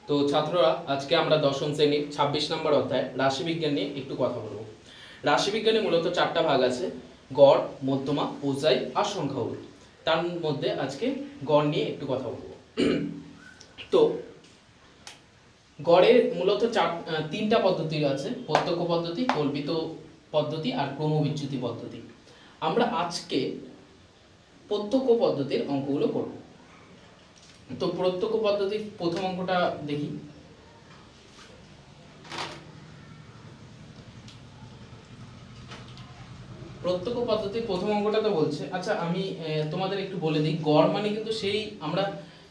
তো ছাত্ররা, আজকে আমরা দশম শ্রেণীর ২৬ নম্বর অধ্যায় রাশিবিজ্ঞান নিয়ে একটু কথা বলবো। রাশিবিজ্ঞানে মূলত 4টা ভাগ আছে: গড়, মধ্যমা, পৌঁছাই আর সংখ্যাগুলো। তার মধ্যে আজকে গড় নিয়ে একটু কথা বলবো। তো গড়ের মূলত 3টা পদ্ধতি আছে: প্রত্যক্ষ পদ্ধতি, কল্পিত পদ্ধতি আর ক্রমবিচ্যুতি পদ্ধতি। আমরা আজকে প্রত্যক্ষ পদ্ধতির অঙ্কগুলো করব। তো প্রত্যক্ষ পদ্ধতির প্রথম অঙ্কটা দেখি। প্রত্যক্ষ পদ্ধতির প্রথম অঙ্কটাতে বলছে, আচ্ছা আমি তোমাদের একটু বলে দিই, গড় মানে কিন্তু সেই আমরা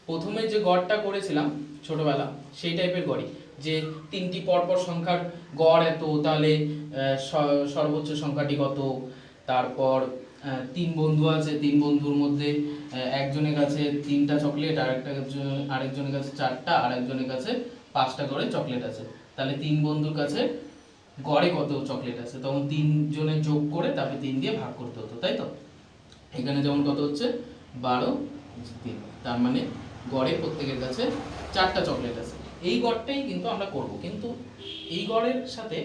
প্রথমে যে গড়টা করেছিলাম ছোটবেলা সেই টাইপের গড়ই, যে 3টি পরপর সংখ্যার গড় এত, তাহলে সর্বোচ্চ সংখ্যাটি কত, তারপর 3 বন্ধু আছে, 3 বন্ধুর মধ্যে একজনের কাছে 3টা চকলেট, আরেকজনের কাছে 4টা, আরেকজনের কাছে 5টা করে চকলেট আছে, তাহলে 3 বন্ধুর কাছে গড়ে কত চকলেট আছে, তখন 3 জনে যোগ করে তারপরে 3 দিয়ে ভাগ করতে হতো, তাই তো? এখানে যেমন কত হচ্ছে 12, 3, তার মানে গড়ে প্রত্যেকের কাছে 4টা চকলেট আছে। এই গড়টাই কিন্তু আমরা করব, কিন্তু এই গড়ের সাথে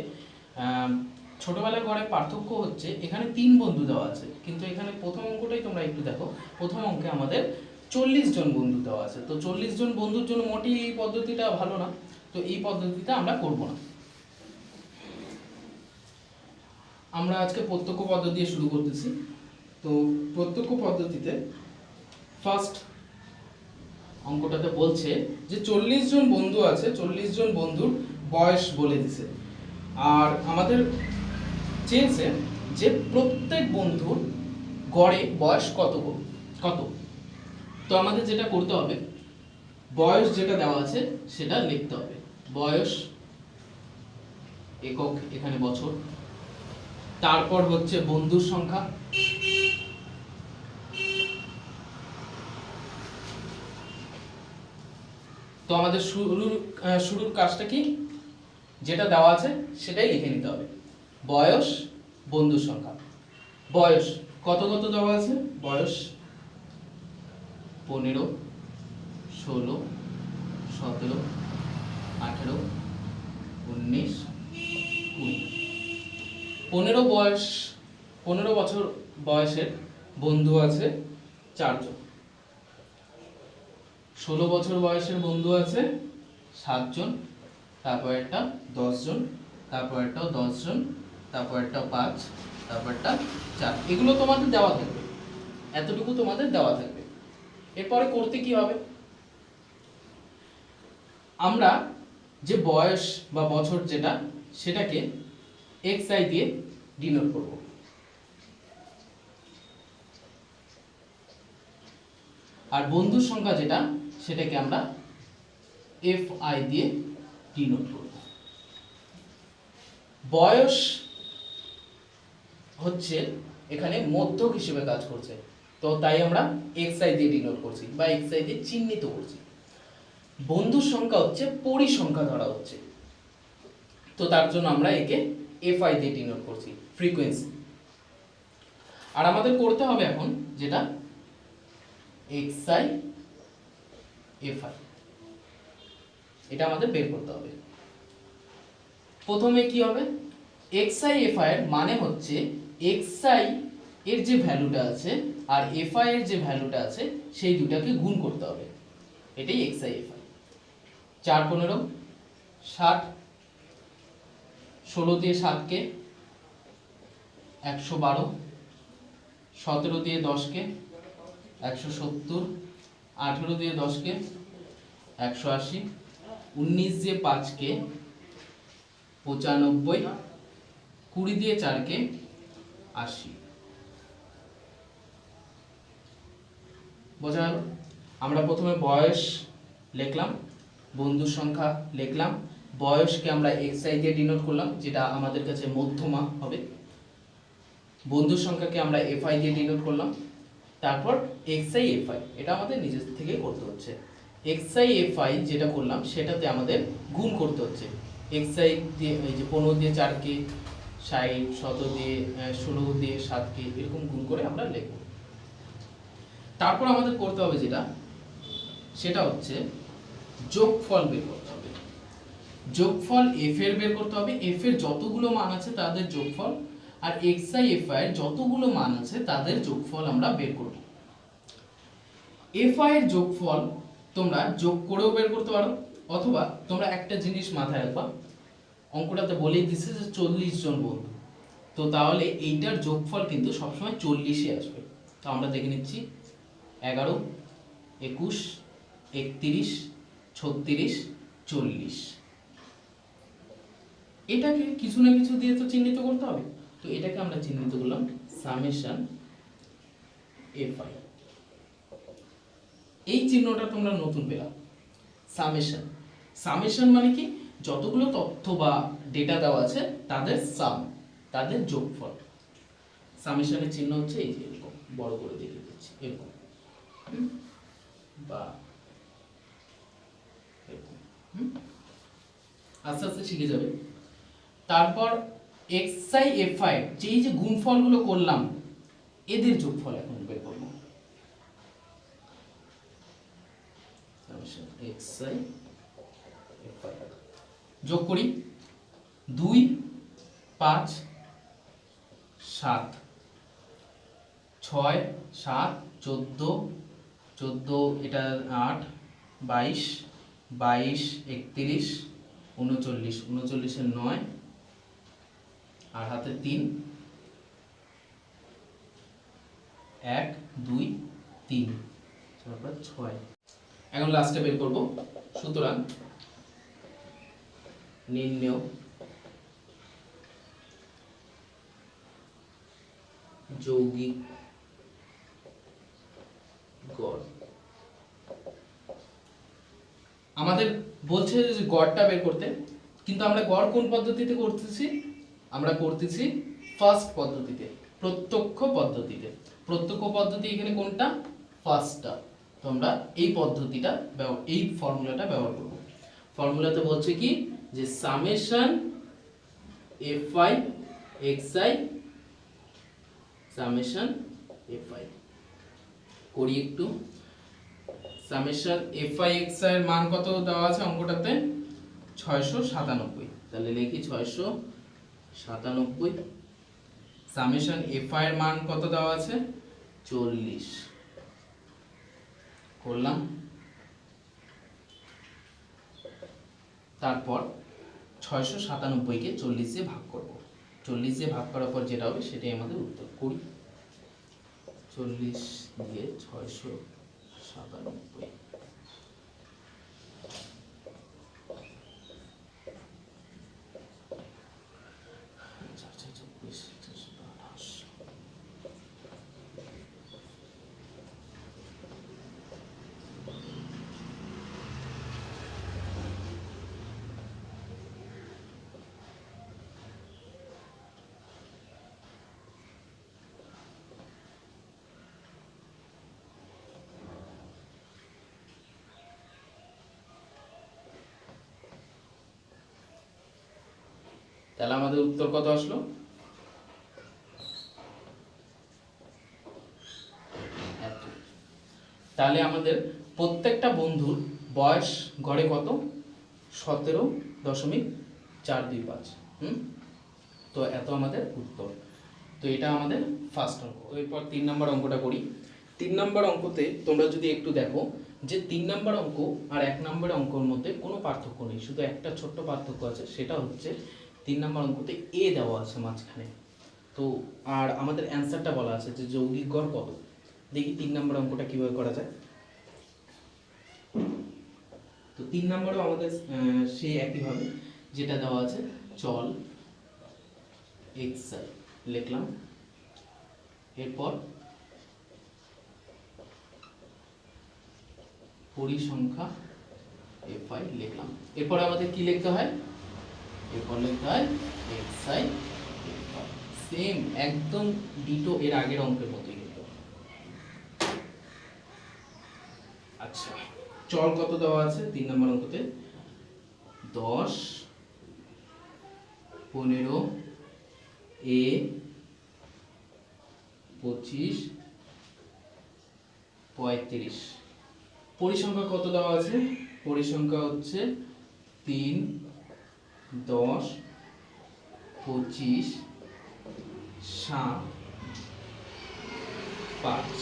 ছোটবেলার গড়ের পার্থক্য হচ্ছে এখানে 3 বন্ধু দেওয়া আছে, কিন্তু এখানে প্রথম অঙ্কটাই তোমরা একটু দেখো। প্রথম অঙ্কে আমাদের 40 জন বন্ধু দেওয়া আছে, তো 40 জন বন্ধুর জন্য মোটেই এই পদ্ধতিটা ভালো না, তো এই পদ্ধতিটা আমরা করব না। আমরা আজকে প্রত্যক্ষ পদ্ধতি দিয়ে শুরু করতেছি। তো প্রত্যক্ষ পদ্ধতিতে ফার্স্ট অঙ্কটাতে বলছে যে 40 জন বন্ধু আছে, 40 জন বন্ধুর বয়স বলে দিছে, আর আমাদের চেয়েছে যে প্রত্যেক বন্ধুর গড়ে বয়স কত কত। তো আমাদের যেটা করতে হবে, বয়স যেটা দেওয়া আছে সেটা লিখতে হবে। বয়স একক, এখানে বছর, তারপর হচ্ছে বন্ধুর সংখ্যা, তো আমাদের শুরুর কাজটা কি, যেটা দেওয়া আছে সেটাই লিখে নিতে হবে। বয়স, বন্ধুর সংখ্যা। বয়স কত কত দেওয়া আছে, বয়স 15, 16, 17, 18, 19, 20। 15 বছর বয়সের বন্ধু আছে 4 জন, 16 বছর বয়সের বন্ধু আছে 7 জন, তারপর একটা 10 জন, তারপর একটা 10 জন, তারপর একটা 5, তারপর একটা 4। এগুলো তোমাদের দেওয়া থাকবে, এতটুকু তোমাদের দেওয়া থাকবে। এরপরে করতে কি হবে, আমরা যে বয়স বা বছর যেটা সেটাকে xi দিয়ে ডিনোট করব। আর বন্ধুর সংখ্যা যেটা সেটাকে আমরা fi দিয়ে ডিনোট করব। বয়স হচ্ছে এখানে মধ্যক হিসেবে কাজ করছে, তো তাই আমরা xi দিয়ে ডিনোট করছি বা xi দিয়ে চিহ্নিত করছি। বন্ধুর সংখ্যা হচ্ছে পরিসংখ্যা ধরা হচ্ছে, তো তার জন্য আমরা একে fi দিয়ে ডিনোট করছি, ফ্রিকোয়েন্সি। আর আমাদের করতে হবে এখন যেটা xi fi, এটা আমাদের বের করতে হবে। প্রথমে কি হবে, xi fi এর মানে হচ্ছে xi এর যে ভ্যালুটা আছে আর fi এর যে ভ্যালুটা আছে সেই দুটাকে গুণ করতে হবে, এটাই xi fi। 4 15 60, 16 দিয়ে 7 কে 112, 17 দিয়ে 10 কে 170, 18 দিয়ে 10 কে 180, 19 দিয়ে 5 কে 95, 20 দিয়ে 4 কে 80। বোঝা গেল? আমরা প্রথমে বয়স লিখলাম, বন্ধুর সংখ্যা লিখলাম, বয়সকে আমরা xi দিয়ে ডিনোট করলাম যেটা আমাদের কাছে মধ্যমা হবে, বন্ধুর সংখ্যাকে আমরা fi দিয়ে ডিনোট করলাম, তারপর xi fi, এটা আমাদের নিজের থেকে করতে হচ্ছে। xi fi যেটা করলাম সেটাতে আমাদের গুণ করতে হচ্ছে। xi দিয়ে এই যে 15 দিয়ে 4 কে 60, 17 দিয়ে 16 দিয়ে 7 কে এরকম গুণ করে আমরা লিখব। তারপর আমাদের করতে হবে যেটা, সেটা হচ্ছে যোগফল বের করতে হবে। যোগফল এফ এর বের করতে হবে, এফ এর যতগুলো মান আছে তাদের যোগফল, আর এক্স আই এফ আই এর যতগুলো মান আছে তাদের যোগফল আমরা বের করব। এফ আই এর যোগফল তোমরা যোগ করেও বের করতে পারো, অথবা তোমরা একটা জিনিস মাথায় রাখবা, অঙ্কটাতে বলেই দিচ্ছে যে 40 জন বন্ধু, তো তাহলে এইটার যোগফল কিন্তু সবসময় 40ই আসবে। তো আমরা দেখে নিচ্ছি 11, 21, 31, 36, 40। এটাকে কিছু না কিছু দিয়ে তো চিহ্নিত করতে হবে, তো এটাকে আমরা চিহ্নিত করলাম সামেশন এফ আই। এই চিহ্নটা তোমরা নতুন পেলাম, সামেশন। সামেশন মানে কি, যতগুলো তথ্য বা ডেটা দেওয়া আছে তাদের সাম, তাদের যোগফল। সামেশনের চিহ্ন হচ্ছে এই যে এরকম বড় করে দেখিয়ে দিচ্ছি, এরকম বা এরকম। আস্তে আস্তে শিখে যাবে। তারপর এক্স আই এফ আই যেই যে গুণফলগুলো করলাম এদের যোগফল এখন বের করব। Summation x I F I যোগ করি, 2, 5, 7, 6, 7, 14, 14 এটা 8, 22, 22, 31, 39, 39 এর 9 আর হাতে 3, 1, 2, 3, তারপর 6। এখন লাস্টে বের করব। সুতরাং নির্ণেয় যৌগিক গড়। আমাদের বলছে যে গড়টা বের করতে, কিন্তু আমরা গড় কোন পদ্ধতিতে করতেছি? আমরা করতেছি ফার্স্ট পদ্ধতিতে, প্রত্যক্ষ পদ্ধতিতে। প্রত্যক্ষ পদ্ধতি এখানে কোনটা? ফার্স্টটা। তো আমরা এই পদ্ধতিটা এই ফর্মুলাটা ব্যবহার করব। ফর্মুলাতে বলছে কি যে summation F I x I, summation F I করি একটু। Summation F I x I এর মান কত দেওয়া আছে অঙ্কটাতে? 697। তাহলে লিখি 697। সামেশন এফ আই এর মান কত দেওয়া আছে? 40 করলাম। তারপর 697 কে 40 দিয়ে ভাগ করব। 40 দিয়ে ভাগ করার পর যেটা হবে সেটাই আমাদের উত্তর। করি 40 দিয়ে 697। তাহলে আমাদের উত্তর কত আসলো? তাহলে আমাদের প্রত্যেকটা বন্ধুর বয়স গড়ে কত? 17.425। তো এত আমাদের উত্তর। তো এটা আমাদের ফার্স্ট অঙ্ক। তো এরপর 3 নম্বর অঙ্কটা করি। 3 নম্বর অঙ্কতে তোমরা যদি একটু দেখো যে 3 নম্বর অঙ্ক আর 1 নম্বর অঙ্কের মধ্যে কোনো পার্থক্য নেই, শুধু একটা ছোট্ট পার্থক্য আছে, সেটা হচ্ছে 3 নম্বর অঙ্কতে এ দেওয়া আছে মাঝখানে। তো আর আমাদের অ্যান্সারটা বলা আছে যে যৌগিক গড় কত। দেখি 3 নম্বর অঙ্কটা কিভাবে করা যায়। তো 3 নম্বরেও আমাদের সেই একইভাবে যেটা দেওয়া আছে, চল এক্স আই লিখলাম, এরপর পরিসংখ্যা এফ আই লিখলাম। এরপর আমাদের কি লিখতে হয়? এরপর লিখতে হয় x I F I, same একদম ডিটো এর আগের অঙ্কের মতোই লিখতে। আচ্ছা, চল কত দেওয়া আছে 3 নম্বর অঙ্কতে? 10, 15, এ 25, 35। পরিসংখ্যা কত দেওয়া আছে? পরিসংখ্যা হচ্ছে 3, 10 25 7 5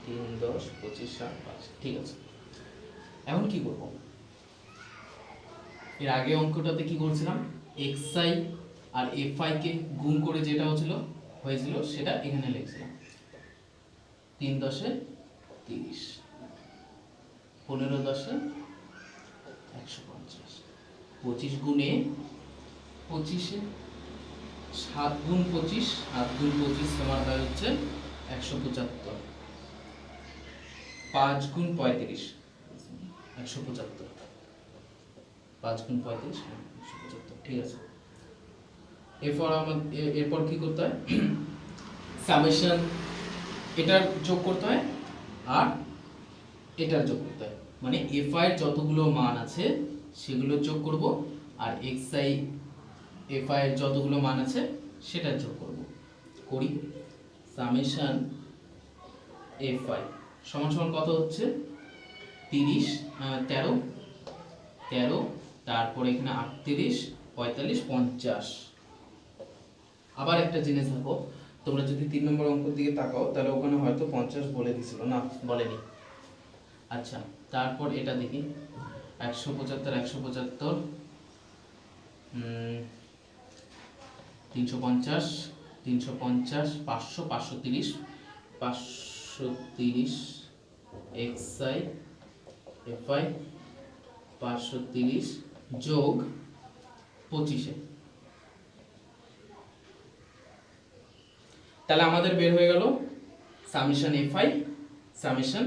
3 10 25 7 5 ঠিক আছে। এখন কি করব, এর আগে অঙ্কটাতে কি করছিলাম, xi আর fi কে গুণ করে যেটা হয়েছিল সেটা এখানে লিখছিলাম। 3 10 30, 15 10 150, 25 গুণে 25 7 গুণ 25, 7 গুণ 25 সমান হয় হচ্ছে 175, 5 গুণ 35 175, 5 গুণ 35 175, ঠিক আছে। এরপর কি করতে হয়, সামেশন এটার যোগ করতে হয় আর এটার যোগ করতে হয়, মানে fi এর যতগুলো মান আছে সেগুলোর যোগ করব আর xi fi এর যতগুলো মান আছে সেটার যোগ করব। করি, সামেশন fi সমান সমান কত হচ্ছে 30 13 13, তারপর এখানে 38 45 50। আবার একটা জিনিস দেখো, তোমরা যদি 3 নম্বর অঙ্কের দিকে তাকাও তাহলে ওখানে হয়তো 50 বলে দিছিল, না বলেনি। আচ্ছা, তারপর এটা দেখি 175 175 350 350 500 530 530 xi fi 530 যোগ 25, তাহলে আমাদের বের হয়ে গেল summation fi summation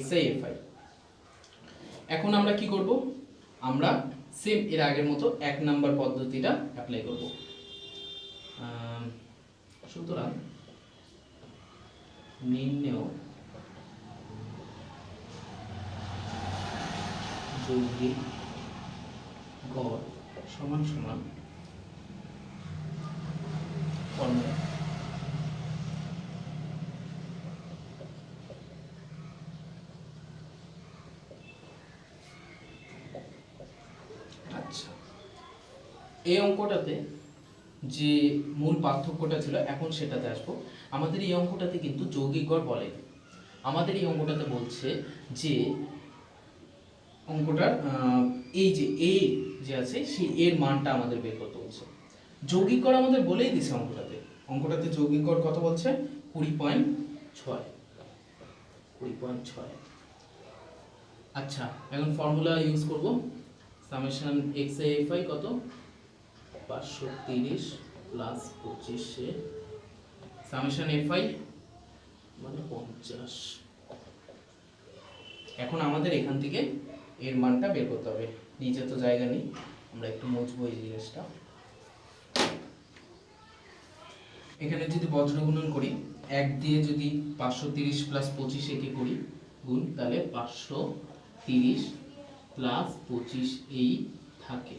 xi fi। এখন আমরা কি করব, আমরা সেম এর আগের মতো 1 নাম্বার পদ্ধতিটা অ্যাপ্লাই করব। সুতরাং নির্ণেয় যৌগিক গড় সমান সমান ফর্মুলা। আচ্ছা, এই অঙ্কটাতে যে মূল পার্থক্যটা ছিল এখন সেটাতে আসবো। আমাদের এই অঙ্কটাতে কিন্তু যৌগিক গড় বলে, আমাদের এই অঙ্কটাতে বলছে যে অঙ্কটার এই যে এ যে আছে সেই এর মানটা আমাদের বের করতে বলছে। যৌগিক গড় আমাদের বলেই দিছে অঙ্কটাতে যৌগিক গড় কত বলছে 20.6 20.6। আচ্ছা, এখন ফর্মুলা ইউজ করব, সামেশন xi fi কত 530 প্লাস 25 সামেশন fi মানে 50। এখন আমাদের এখান থেকে এর মানটা বের করতে হবে, নিচে তো জায়গা নেই, আমরা একটু মুছবো এই জিনিসটা। এখানে যদি বজ্র গুণন করি, 1 দিয়ে যদি 530 প্লাস 25 একে করি গুণ, তাহলে 530 প্লাস 25 এই থাকে,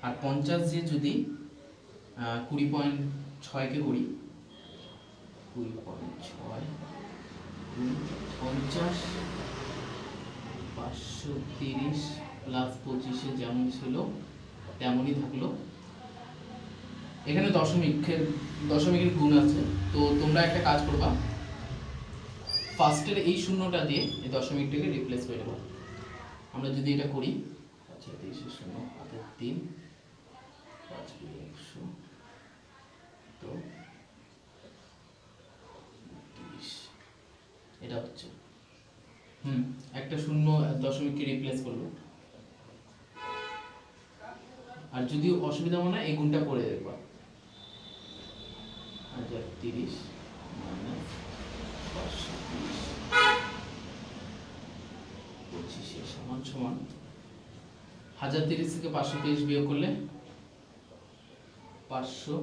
আর 50 দিয়ে যদি 20.6 কে করি 20.6 50 530 প্লাস 25 যেমন ছিল তেমনই থাকলো। এখানে দশমিকের গুণ আছে, তো তোমরা একটা কাজ করবা, ফার্স্টের এই শূন্যটা দিয়ে এই দশমিকটাকে রিপ্লেস করে দেবো। আমরা যদি এটা করি, আচ্ছা 23 শূন্য হাতের 3 5 100 তো 30, এটা হচ্ছে একটা শূন্য দশমিককে রিপ্লেস করলো। আর যদি অসুবিধা মনে হয় এই গুণটা করে দেখবা, 1030 মাইনাস 530 25 সমান সমান 1030 থেকে 530 বিয়োগ করলে 500,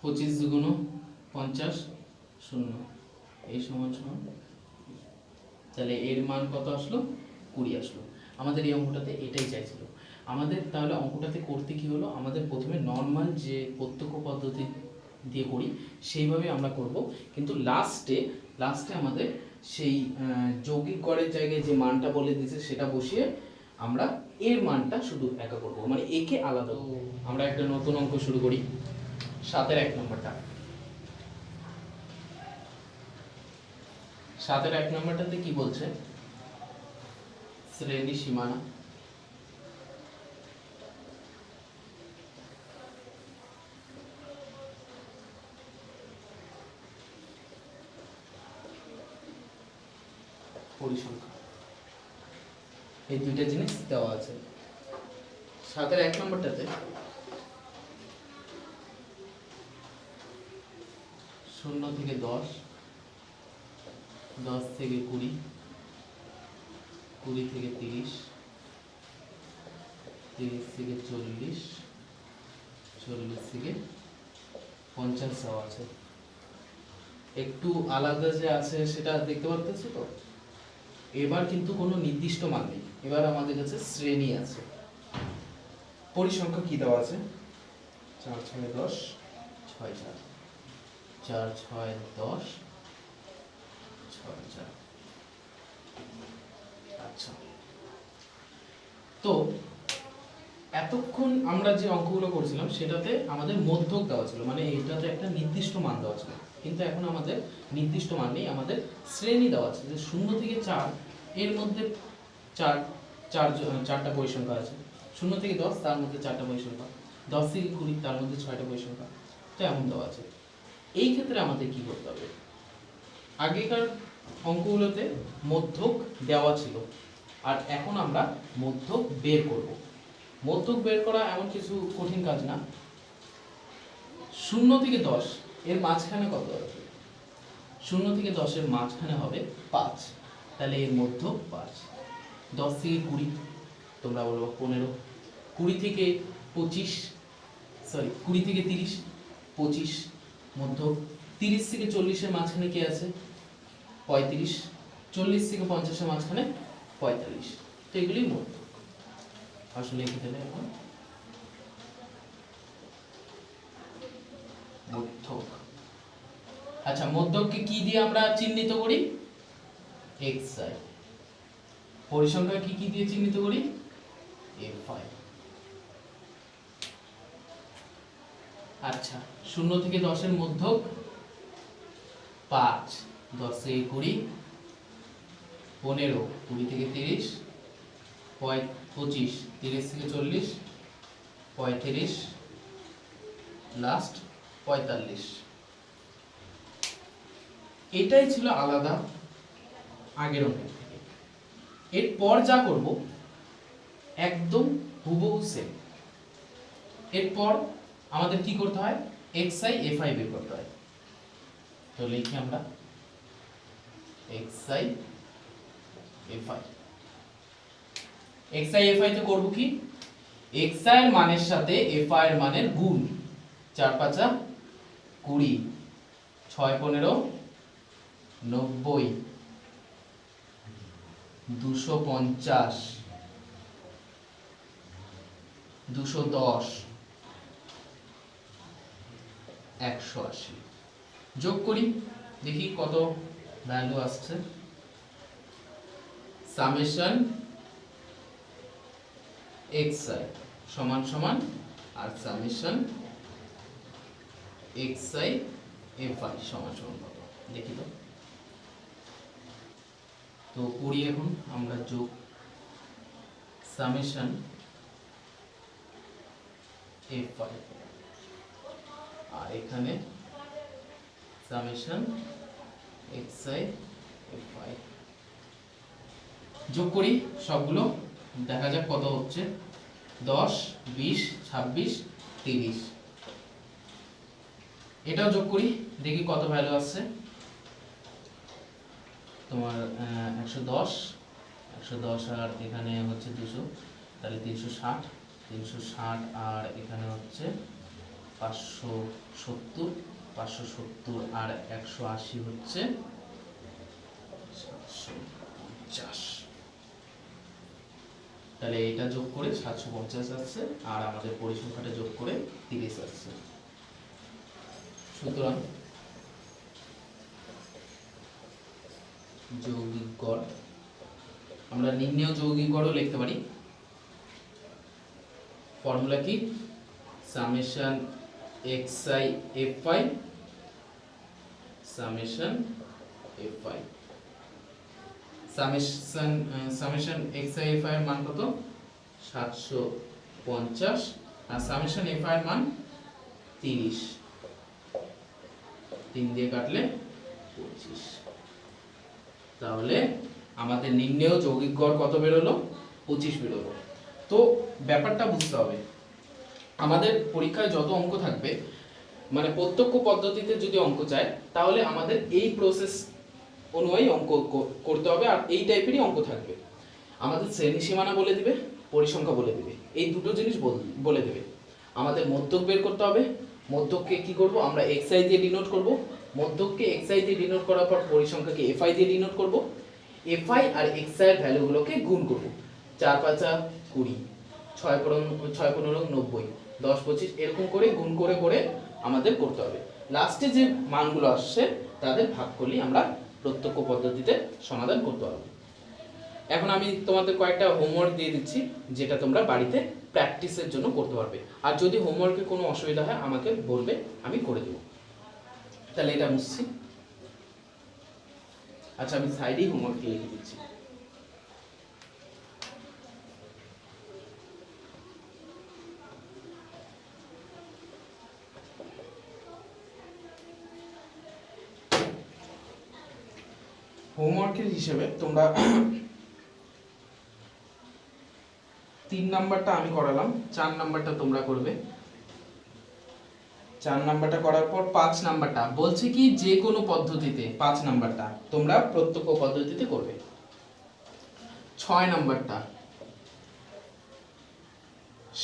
25 দুগুণ 50 শূন্য এই সমান সমান, তাহলে এর মান কত আসলো 20 আসলো। আমাদের এই অঙ্কটাতে এটাই চাইছিল আমাদের। তাহলে অঙ্কটাতে করতে কি হলো, আমাদের প্রথমে নর্মাল যে প্রত্যক্ষ পদ্ধতি দিয়ে করি সেইভাবে আমরা করব, কিন্তু লাস্টে আমাদের সেই যৌগিক গড়ের জায়গায় যে মানটা বলে দিয়েছে সেটা বসিয়ে আমরা এর মানটা শুধু একা করব, মানে একে আলাদা করব। আমরা একটা নতুন অঙ্ক শুরু করি, 7-এর 1 নম্বরটা। 7-এর 1 নম্বরটাতে কি বলছে? শ্রেণী সীমানা পরিসংখ্যান, এই দুইটা জিনিস দেওয়া আছে। 7-এর 1 নম্বরটাতে 0 থেকে 10, 10 থেকে 20, 20 থেকে 30, 30 থেকে 40, 40 থেকে 50 দেওয়া আছে। একটু আলাদা যে আছে সেটা দেখতে পাচ্ছ তো। এবার কিন্তু কোনো নির্দিষ্ট মান নেই, এবার আমাদের কাছে শ্রেণী আছে। পরিসংখ্যা কি দেওয়া আছে? 4 6 10 6 4, 4 6 10 6 4। আচ্ছা, তো এতক্ষণ আমরা যে অঙ্কগুলো করছিলাম সেটাতে আমাদের মধ্যক দেওয়া ছিল, মানে এটাতে একটা নির্দিষ্ট মান দেওয়া ছিল, কিন্তু এখন আমাদের নির্দিষ্ট মান নেই, আমাদের শ্রেণী দেওয়া আছে যে 0 থেকে 4 এর মধ্যে চারটা পরিসংখ্যা আছে, 0 থেকে 10 তার মধ্যে 4টা পরিসংখ্যা, 10 থেকে 20 তার মধ্যে 6টা পরিসংখ্যা, তো এমন দেওয়া আছে। এই ক্ষেত্রে আমাদের কি করতে হবে? আগেকার অঙ্কগুলোতে মধ্যক দেওয়া ছিল, আর এখন আমরা মধ্যক বের করব। মধ্যক বের করা এমন কিছু কঠিন কাজ না। 0 থেকে 10 এর মাঝখানে কত আছে? 0 থেকে 10 এর মাঝখানে হবে 5, তাহলে এর মধ্যক 5। 10 থেকে 20 তোমরা বলবো 15, 20 থেকে 25, সরি 20 থেকে 30, 25 মধ্যক। 30 থেকে 40 এর মাঝখানে কি আছে? 35, 40 থেকে 50 এর মাঝখানে 45, তো এগুলি মধ্যক। আসলে লিখে দিলে এখন মধ্যক। আচ্ছা, মধ্যককে কি দিয়ে আমরা চিহ্নিত করি? xi। পরিসংখ্যা কি দিয়ে চিহ্নিত করি? fi। আচ্ছা, 0 থেকে 10 এর মধ্যক 5, 10 থেকে 20, 15, 20 থেকে 30, 25, 30 থেকে 40, 35, লাস্ট 45। এটাই ছিল আলাদা আগের অঙ্কের থেকে। এরপর যা করব একদম হুবহু সেম। এরপর আমাদের কি করতে হয়? xi fi বের করতে হয়। তো লিখি আমরা xi fi। xi fi তে করব কি? xi এর মানের সাথে fi এর মানের গুণ। 4 5 20, 6 15 90, 250, 210, 180। যোগ করি, দেখি কত ভ্যালু আসছে। সামেশন xi সমান সমান আর সামেশন xi fi সমান সমান কত দেখি তো। তো করি এখন আমরা যোগ। সামেশন fi আর এখানে সামেশন xi fi যোগ করি সবগুলো, দেখা যাক কত হচ্ছে। 10 20 26 30, এটাও যোগ করি, দেখি কত ভ্যালু আসছে। তোমার 110 আর এখানে হচ্ছে 200, তাহলে 360 আর এখানে হচ্ছে 570 আর 180 হচ্ছে 750। তাহলে এটা যোগ করে 750 আসছে, আর আমাদের পরিসংখ্যাটা যোগ করে 30 আসছে। সুতরাং যৌগিক গড়, আমরা নির্ণেয় যৌগিক গড়ও লিখতে পারি। ফর্মুলা কি? Summation xi fi summation fi, summation xi fi এর মান কত? 750, আর সামেশন fi এর মান 30, 3 দিয়ে কাটলে 25। তাহলে আমাদের নির্ণেয় যৌগিক গড় কত বেরোলো? 25 বেরোলো। তো ব্যাপারটা বুঝতে হবে, আমাদের পরীক্ষায় যত অঙ্ক থাকবে, মানে প্রত্যক্ষ পদ্ধতিতে যদি অঙ্ক চায় তাহলে আমাদের এই প্রসেস অনুযায়ী অঙ্ক করতে হবে, আর এই টাইপেরই অঙ্ক থাকবে। আমাদের শ্রেণী সীমানা বলে দিবে, পরিসংখ্যা বলে দিবে, এই দুটো জিনিস বলে দেবে। আমাদের মধ্যক বের করতে হবে, মধ্যককে কি করব আমরা xi দিয়ে ডিনোট করব, মধ্যককে xi দিয়ে ডিনোট করার পর পরিসংখ্যাকে fi দিয়ে ডিনোট করব, fi আর xi এর ভ্যালুগুলোকে গুণ করব। 4 5 20, 6 15 90, 10 25 এরকম করে গুণ করে করে আমাদের করতে হবে। লাস্টে যে মানগুলো আসছে তাদের ভাগ করলেই আমরা প্রত্যক্ষ পদ্ধতিতে সমাধান করতে পারবো। এখন আমি তোমাদের কয়েকটা হোমওয়ার্ক দিয়ে দিচ্ছি, যেটা তোমরা বাড়িতে প্র্যাকটিসের জন্য করতে পারবে। আর যদি হোমওয়ার্কে কোনো অসুবিধা হয় আমাকে বলবে, আমি করে দেবো। তাহলে এটা মুছছি। আচ্ছা, আমি সাইডেই হোমওয়ার্ক লিখে দিচ্ছি। হোমওয়ার্কের হিসেবে তোমরা 3 নাম্বারটা আমি করালাম, 4 নাম্বারটা তোমরা করবে। 4 নাম্বারটা করার পর 5 নাম্বারটা বলছে কি যে কোনো পদ্ধতিতে 5 নাম্বারটা তোমরা প্রত্যক্ষ পদ্ধতিতে করবে। 6 নাম্বারটা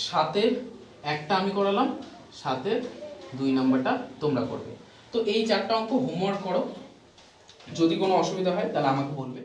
7-এর একটা আমি করালাম, 7-এর 2 নাম্বারটা তোমরা করবে। তো এই 4টা অঙ্ক হোমওয়ার্ক করো, যদি কোনো অসুবিধা হয় তাহলে আমাকে বলবে।